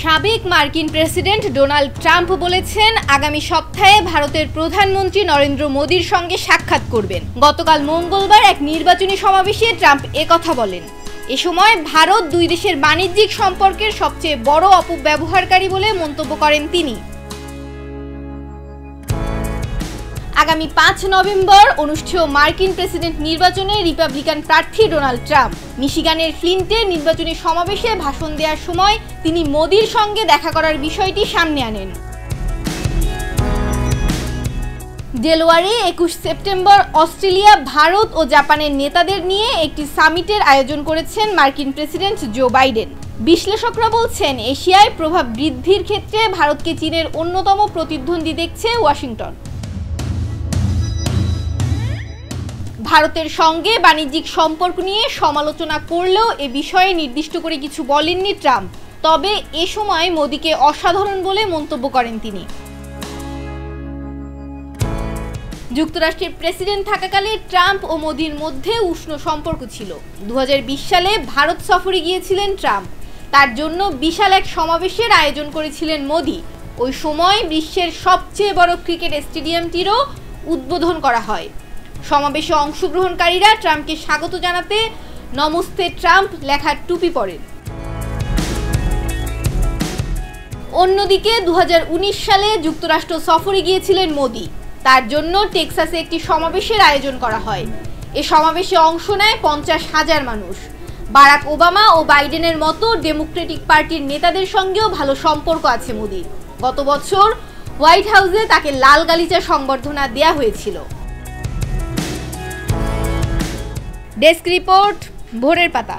সাবেক মার্কিন president Donald Trump বলেছেন আগামী সপ্তাহে ভারতের প্রধানমন্ত্রী নরেন্দ্র মোদির সঙ্গে সাক্ষাৎ করবেন। গতকাল মঙ্গলবার এক নির্বাচনী সমাবেশে ট্রাম্প একথা বলেন। এ সময় ভারত দুই দেশের বাণিজ্যিক সম্পর্কের সবচেয়ে বড় অপব্যবহারকারী বলে মন্তব্য করেন তিনি। আগামী 5 নভেম্বর অনুষ্ঠেয় মার্কিন প্রেসিডেন্ট নির্বাচনে রিপাবলিকান প্রার্থী ডোনাল্ড ট্রাম্প মিশিগানের ফ্লিন্টে নির্বাচনী সমাবেশে ভাষণ দেওয়ার সময় তিনি মোদির সঙ্গে দেখা করার বিষয়টি সামনে আনেন। ডেলওয়ারে 21 সেপ্টেম্বর অস্ট্রেলিয়া, ভারত ও জাপানের নেতাদের নিয়ে একটি সামিটের আয়োজন করেছেন মার্কিন প্রেসিডেন্ট জো বাইডেন। বিশ্লেষকরা বলছেন এশিয়ায় প্রভাব বৃদ্ধির ক্ষেত্রে ভারতকে চীনের অন্যতম প্রতিদ্বন্দ্বী দেখছে ওয়াশিংটন। ভারতের সঙ্গে বাণিজ্যিক সম্পর্ক নিয়ে সমালোচনা করলেও এ বিষয়ে নির্দিষ্ট করে কিছু বলেননি ট্রাম্প। তবে এ সময় মোদিকে অসাধারণ বলে মন্তব্য করেন তিনি। যুক্তরাষ্ট্রের প্রেসিডেন্ট থাকাকালে ট্রাম্প ও মোদির মধ্যে উষ্ণ সম্পর্ক ছিল। 2020 সালে ভারত সফরে গিয়েছিলেন ট্রাম্প। তার জন্য বিশাল এক সমাবেশের আয়োজন করেছিলেন মোদি। ওই সময় বিশ্বের সবচেয়ে বড় ক্রিকেট স্টেডিয়ামটিরও উদ্বোধন করা হয়। সমাবেশে অংশগ্রহণকারীরা ট্রাম্পকে স্বাগত জানাতে নমস্তে ট্রাম্প লেখা টুপি পরেন। অন্যদিকে 2019 সালে যুক্তরাষ্ট্র সফরে গিয়েছিলেন মোদি। তার জন্য টেক্সাসে একটি সমাবেশের আয়োজন করা হয়। এ সমাবেশে অংশ নেয় 50,000 মানুষ। বারাক ওবামা ও বাইডেনের মতো ডেমোক্রেটিক পার্টির নেতাদের সঙ্গেও ভালো সম্পর্ক আছে মোদির। গত বছর হোয়াইট হাউসে তাকে লাল গালিচা সংবর্ধনা দেয়া হয়েছিল। ডেস্ক রিপোর্ট, ভোরের পাতা।